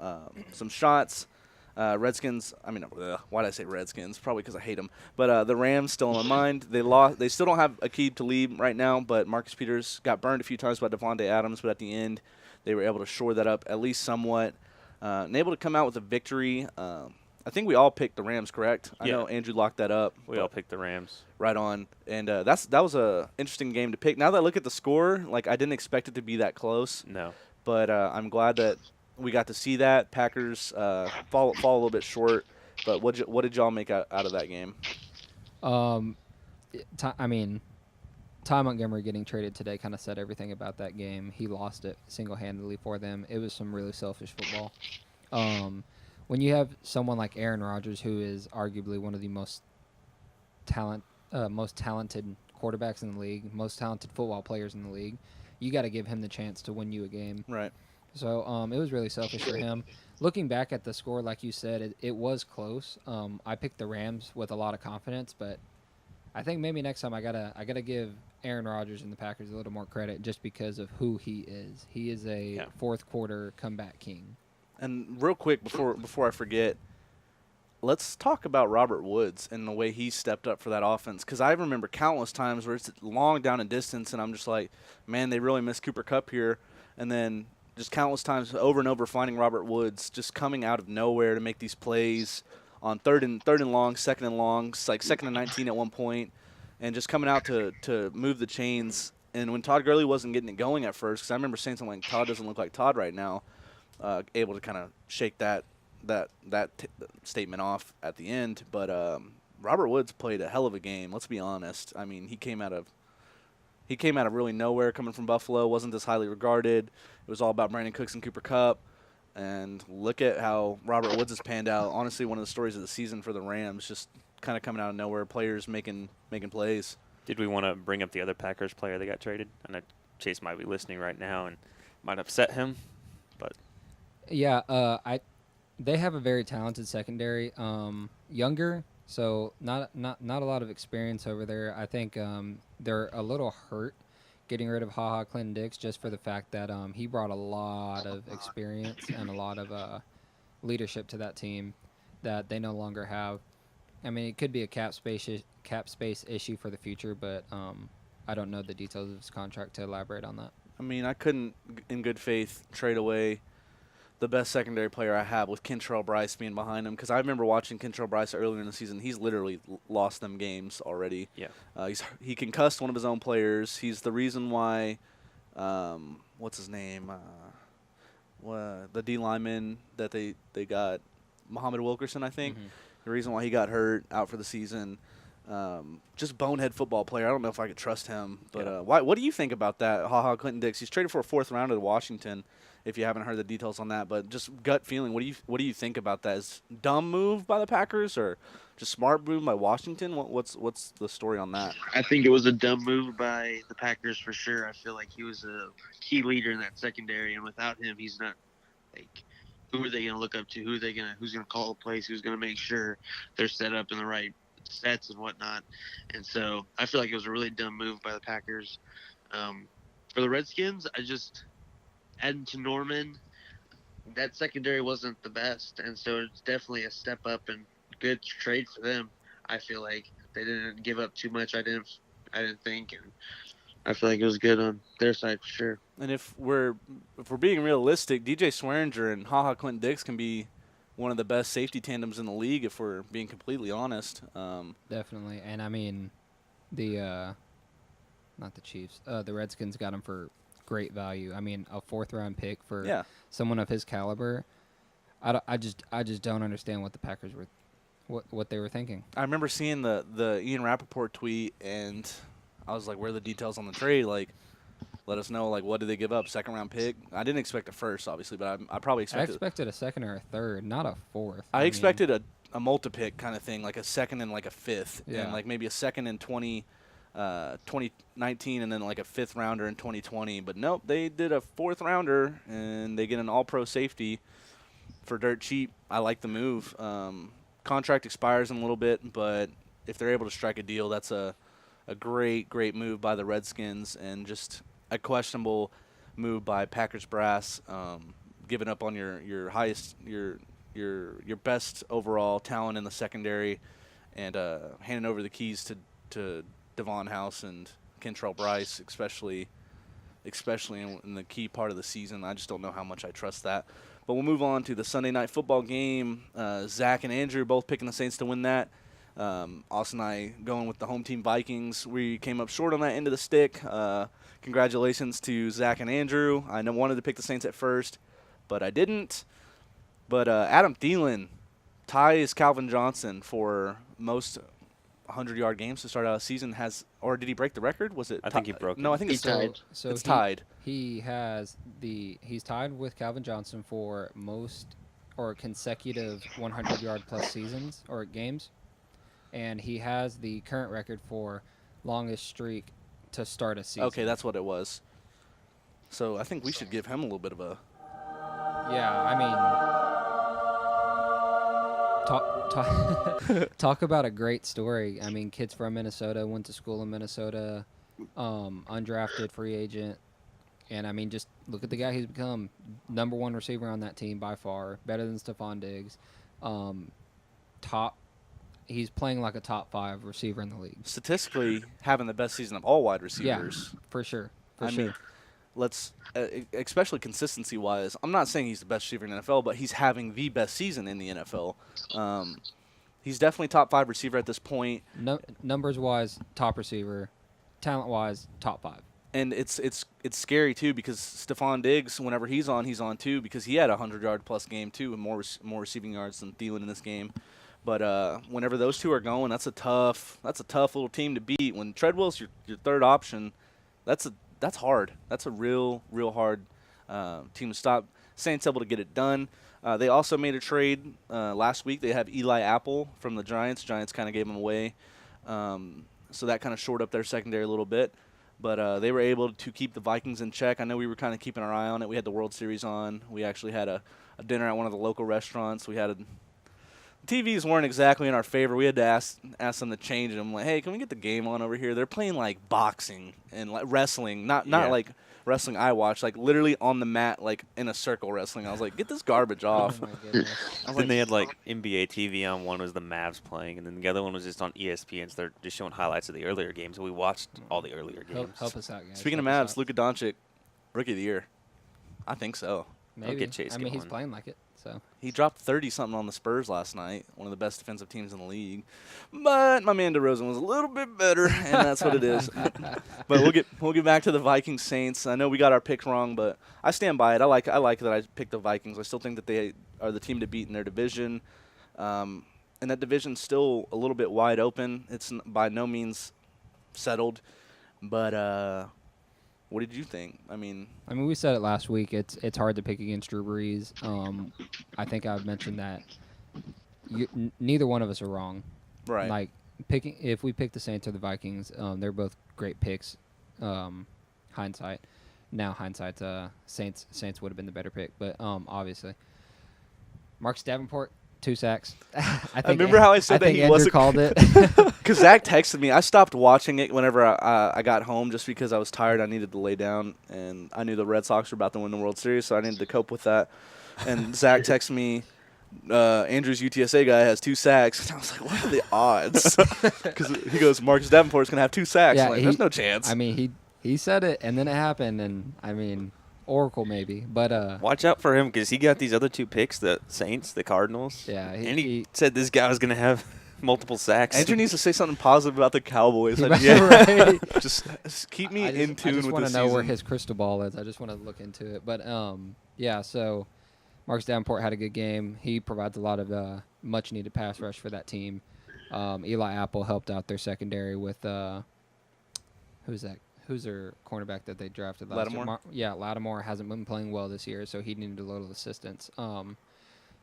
shots. Redskins. I mean, why did I say Redskins? Probably because I hate them. But the Rams still in my mind. They lost. They still don't have Aqib Talib right now. But Marcus Peters got burned a few times by Devontae Adams. But at the end, they were able to shore that up at least somewhat, and able to come out with a victory. I think we all picked the Rams, correct? I know Andrew locked that up. We all picked the Rams. Right on. And that was a interesting game to pick. Now that I look at the score, like I didn't expect it to be that close. No. But I'm glad that we got to see that. Packers fall a little bit short. But what did y'all make out of that game? I mean, Ty Montgomery getting traded today kind of said everything about that game. He lost it single-handedly for them. It was some really selfish football. When you have someone like Aaron Rodgers, who is arguably one of the most talented quarterbacks in the league, most talented football players in the league, you got to give him the chance to win you a game. Right. So it was really selfish for him. Looking back at the score, like you said, it was close. I picked the Rams with a lot of confidence, but I think maybe next time I gotta give Aaron Rodgers and the Packers a little more credit just because of who he is. He is a fourth quarter comeback king. And real quick before I forget, let's talk about Robert Woods and the way he stepped up for that offense. Because I remember countless times where it's long down in distance, and I'm just like, man, they really missed Cooper Kupp here. And then just countless times over and over finding Robert Woods just coming out of nowhere to make these plays on third and long, second and long, like second and 19 at one point, and just coming out to move the chains. And when Todd Gurley wasn't getting it going at first, because I remember saying something like, Todd doesn't look like Todd right now, able to kind of shake that statement off at the end. But Robert Woods played a hell of a game. Let's be honest. I mean, he came out of really nowhere coming from Buffalo. Wasn't this highly regarded. It was all about Brandon Cooks and Cooper Kupp. And look at how Robert Woods has panned out. Honestly, one of the stories of the season for the Rams, just kind of coming out of nowhere, players making plays. Did we want to bring up the other Packers player that got traded? I know Chase might be listening right now and might upset him, but yeah, they have a very talented secondary, younger, so not a lot of experience over there. I think they're a little hurt getting rid of HaHa Clinton-Dix just for the fact that he brought a lot of experience and a lot of leadership to that team that they no longer have. I mean, it could be a cap space issue for the future, but I don't know the details of his contract to elaborate on that. I mean, I couldn't, in good faith, trade away the best secondary player I have with Kentrell Bryce being behind him, because I remember watching Kentrell Bryce earlier in the season. He's literally lost them games already. Yeah. He concussed one of his own players. He's the reason why, what's his name? The D lineman that they got, Muhammad Wilkerson, I think. Mm-hmm. The reason why he got hurt, out for the season. Just bonehead football player. I don't know if I could trust him. But what do you think about that, HaHa Clinton-Dix? He's traded for a fourth rounder to Washington, if you haven't heard the details on that. But just gut feeling, what do you think about that? Is dumb move by the Packers or just smart move by Washington? What's the story on that? I think it was a dumb move by the Packers for sure. I feel like he was a key leader in that secondary, and without him, he's not like. Who are they going to look up to? Who's going to call the plays? Who's going to make sure they're set up in the right sets and whatnot? And so I feel like it was a really dumb move by the Packers. For the Redskins, I just adding to Norman. That secondary wasn't the best, and so it's definitely a step up and good trade for them. I feel like they didn't give up too much. I didn't think, and I feel like it was good on their side for sure. And if we're being realistic, DJ Swearinger and HaHa Clinton Dix can be one of the best safety tandems in the league if we're being completely honest. Definitely. And I mean, not the Chiefs, the Redskins got him for great value. I mean, a 4th-round pick for someone of his caliber. I just don't understand what the Packers were, what they were thinking. I remember seeing the Ian Rappaport tweet, and I was like, where are the details on the trade? Like, let us know, like, what did they give up? 2nd-round pick? I didn't expect a 1st, obviously, but I probably expected. I expected a 2nd or a 3rd, not a 4th. I expected a multi-pick kind of thing, like a 2nd and like a 5th, Yeah. and like maybe a 2nd in 2019, and then like a 5th rounder in 2020. But nope, they did a 4th rounder, and they get an All-Pro safety for dirt cheap. I like the move. Contract expires in a little bit, but if they're able to strike a deal, that's a great move by the Redskins, and just a questionable move by Packers brass, giving up on your highest your best overall talent in the secondary, and handing over the keys to Devon House and Kentrell Bryce, especially in the key part of the season. I just don't know how much I trust that. But we'll move on to the Sunday night football game. Zach and Andrew both picking the Saints to win that. Austin and I going with the home team Vikings. We came up short on that end of the stick. Congratulations to Zach and Andrew. I wanted to pick the Saints at first, but I didn't. But Adam Thielen ties Calvin Johnson for most 100-yard games to start out a season. Or did he break the record? Was it? I think he broke it. No, I think it's tied. So it's tied. He's tied with Calvin Johnson for most or consecutive 100-yard plus seasons or games, and he has the current record for longest streak to start a season. Okay, that's what it was. So I think we should give him a little bit of a. Yeah, I mean, talk about a great story. I mean, kids from Minnesota, went to school in Minnesota, undrafted free agent, and I mean, just look at the guy he's become. Number 1 receiver on that team by far, better than Stephon Diggs. He's playing like a top 5 receiver in the league. Statistically, having the best season of all wide receivers. Yeah, for sure. I mean, let's especially consistency-wise. I'm not saying he's the best receiver in the NFL, but he's having the best season in the NFL. He's definitely top 5 receiver at this point. Numbers-wise, top receiver. Talent-wise, top 5. And it's scary too, because Stephon Diggs, whenever he's on too, because he had a 100-yard plus game too, and more receiving yards than Thielen in this game. But whenever those two are going, that's a tough little team to beat. When Treadwell's your 3rd option, that's hard. That's a real hard team to stop. Saints able to get it done. They also made a trade last week. They have Eli Apple from the Giants. Giants kind of gave him away, so that kind of shored up their secondary a little bit. But they were able to keep the Vikings in check. I know we were kind of keeping our eye on it. We had the World Series on. We actually had a dinner at one of the local restaurants. We had TVs weren't exactly in our favor. We had to ask them to change them. Like, hey, can we get the game on over here? They're playing like boxing and like wrestling, not like wrestling I watch, like literally on the mat, like in a circle wrestling. I was like, get this garbage off. Oh my goodness. Then they had like NBA TV on. One was the Mavs playing, and then the other one was just on ESPN. So they're just showing highlights of the earlier games. So we watched all the earlier games. Help us out, guys. Speaking of Help us Mavs, out. Luka Doncic, Rookie of the Year. I think so. Maybe. get Chase I mean, he's going. playing like it. So He dropped 30-something on the Spurs last night, one of the best defensive teams in the league. But my man DeRozan was a little bit better, and that's what it is. But we'll get back to the Vikings Saints. I know we got our pick wrong, but I stand by it. I like that I picked the Vikings. I still think that they are the team to beat in their division. And that division's still a little bit wide open. It's by no means settled. But What did you think? I mean, we said it last week. It's hard to pick against Drew Brees. I think I've mentioned that neither one of us are wrong. right. Like if we pick the Saints or the Vikings, they're both great picks. Hindsight, now hindsight's Saints would have been the better pick, but obviously, Marcus Davenport 2 sacks. I remember how I said that think he Andrew wasn't called it. Because Zach texted me. I stopped watching it whenever I got home just because I was tired. I needed to lay down, and I knew the Red Sox were about to win the World Series, so I needed to cope with that. And Zach texted me, Andrew's UTSA guy has 2 sacks. And I was like, what are the odds? Because he goes, Marcus Davenport's going to have 2 sacks. Yeah, I'm like, there's no chance. I mean, he said it, and then it happened, and I mean, Oracle maybe, but Watch out for him because he got these other 2 picks, the Saints, the Cardinals. yeah, and he said this guy was going to have multiple sacks. Andrew needs to say something positive about the Cowboys. Right. Just keep me I in tune just with want the to know where season. his crystal ball is. I just want to look into it. But yeah. So Marcus Davenport had a good game. He provides a lot of much needed pass rush for that team. Eli Apple helped out their secondary with who's that? Who's their cornerback that they drafted last year? Lattimore? Lattimore hasn't been playing well this year, so he needed a little assistance.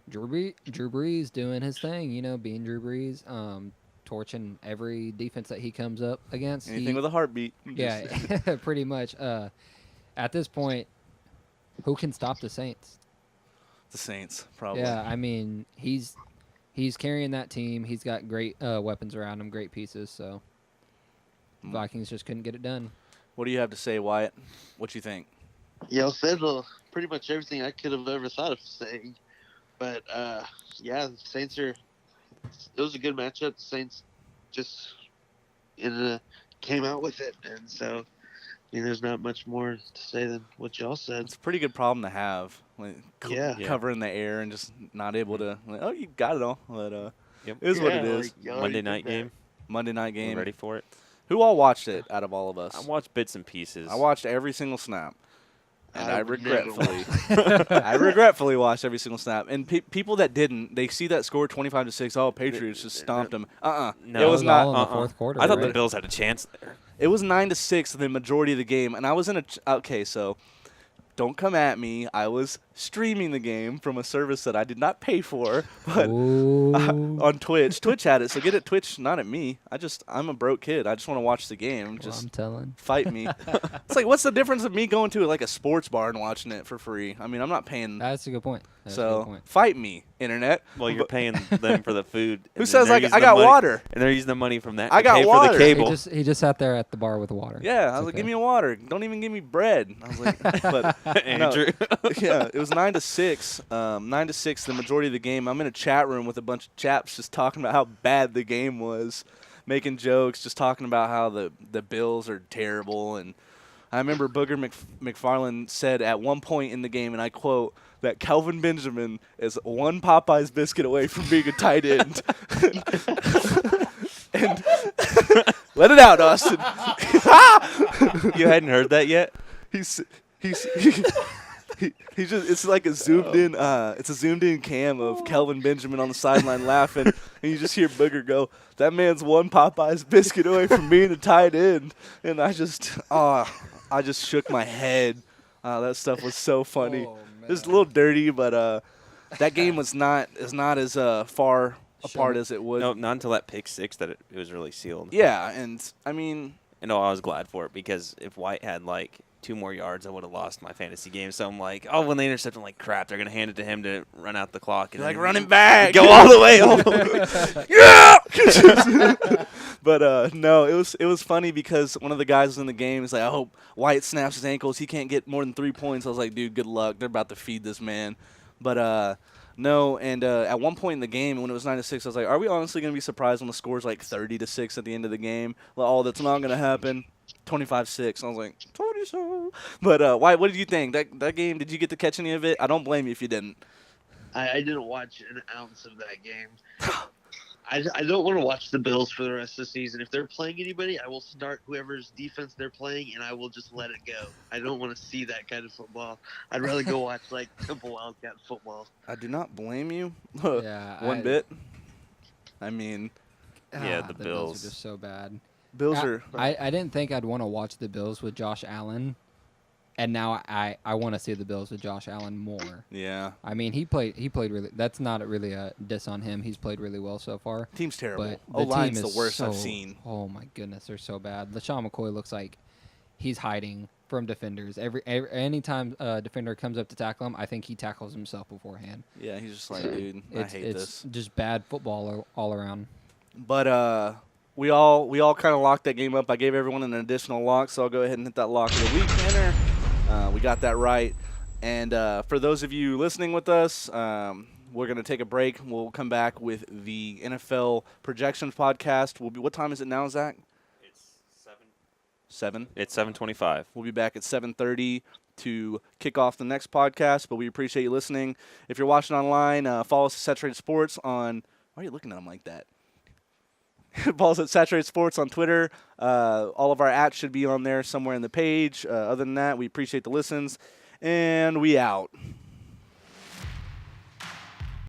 Drew Brees doing his thing, being Drew Brees, torching every defense that he comes up against. Anything with a heartbeat. Yeah, pretty much. At this point, who can stop the Saints? The Saints, probably. Yeah, I mean, he's carrying that team. He's got great weapons around him, great pieces. So Vikings just couldn't get it done. What do you have to say, Wyatt? What you think? Y'all said pretty much everything I could have ever thought of saying. But, yeah, the Saints it was a good matchup. The Saints just came out with it. And so, I mean, there's not much more to say than what y'all said. It's a pretty good problem to have. Like, Yeah. Covering the air and just not able to, like, you got it all. But Yep. it is what Yeah, it is. like, y'all Monday did night that. game. Monday night You game. ready for it? Who all watched it out of all of us? I watched bits and pieces. I watched every single snap. And I would never regretfully watched every single snap. And people that didn't, they see that score 25-6. Oh, Patriots just stomped them. No, it was not. all in the fourth quarter. I thought right? the Bills had a chance there. It was 9-6 the majority of the game, and I was in a. Okay, so don't come at me. I was streaming the game from a service that I did not pay for, but Ooh. on Twitch. Twitch had it, so get at Twitch, not at me. I'm a broke kid. I just want to watch the game. Well, Just I'm telling. fight me. It's like, what's the difference of me going to like a sports bar and watching it for free? I mean, I'm not paying. That's a good point. So fight me, internet. Well, you're paying them for the food. Who and says then I they're got using the money- water? And they're using the money from that I to got pay water. for the cable. He just sat there at the bar with water. Yeah, I It's was like, okay. give me a water. Don't even give me bread. I was like, but Andrew. yeah, it was 9-6. 9-6 the majority of the game. I'm in a chat room with a bunch of chaps just talking about how bad the game was, making jokes, just talking about how the Bills are terrible. And I remember Booger McFarland said at one point in the game, and I quote, that Calvin Benjamin is one Popeye's biscuit away from being a tight end. And let it out, Austin. You hadn't heard that yet? He's just, it's like a zoomed in, it's a zoomed in cam of Kelvin Benjamin on the sideline laughing, and you just hear Booger go, that man's one Popeye's biscuit away from being a tight end. And I just shook my head. That stuff was so funny. Oh, It was a little dirty, but that game was not as far apart as it would. No, not until that pick six that it was really sealed. Yeah, and I mean, And I was glad for it because if White had like 2 more yards, I would have lost my fantasy game. So I'm like, oh, when they intercept, I'm like, crap, they're gonna hand it to him to run out the clock. And like then running back, go all the way. Yeah. But no, it was funny because one of the guys was in the game. He's like, I hope White snaps his ankles. He can't get more than 3 points. I was like, dude, good luck. They're about to feed this man. But no, and at one point in the game when it was 9-6, I was like, are we honestly gonna be surprised when the score's like 30-6 at the end of the game? Like, oh, that's not gonna happen. 25-6. I was like, told you so. But White, what did you think? That game? Did you get to catch any of it? I don't blame you if you didn't. I didn't watch an ounce of that game. I don't want to watch the Bills for the rest of the season. If they're playing anybody, I will start whoever's defense they're playing, and I will just let it go. I don't want to see that kind of football. I'd rather go watch, like, Temple Wildcat football. I do not blame you. Yeah, One bit. I mean, Yeah, the Bills Bills. are just so bad. Bills are. I didn't think I'd want to watch the Bills with Josh Allen And now I want to see the Bills with Josh Allen more. Yeah. I mean, he played really. That's not really a diss on him. He's played really well so far. Team's terrible. But O-line's team the is worst I've so- seen. Oh my goodness, they're so bad. LaShawn McCoy looks like he's hiding from defenders. Anytime a defender comes up to tackle him, I think he tackles himself beforehand. Yeah, he's just like, dude, I hate it's this. just bad football all around. But we all kind of locked that game up. I gave everyone an additional lock, so I'll go ahead and hit that lock of the week winner. We got that right. And for those of you listening with us, we're going to take a break. We'll come back with the NFL Projections podcast. What time is it now, Zach? It's 7. 7? It's 7:25. We'll be back at 7:30 to kick off the next podcast, but we appreciate you listening. If you're watching online, follow us at Saturated Sports on – why are you looking at them like that? Follow us at Saturated Sports on Twitter. All of our @s should be on there somewhere in the page. Other than that, we appreciate the listens, and we out.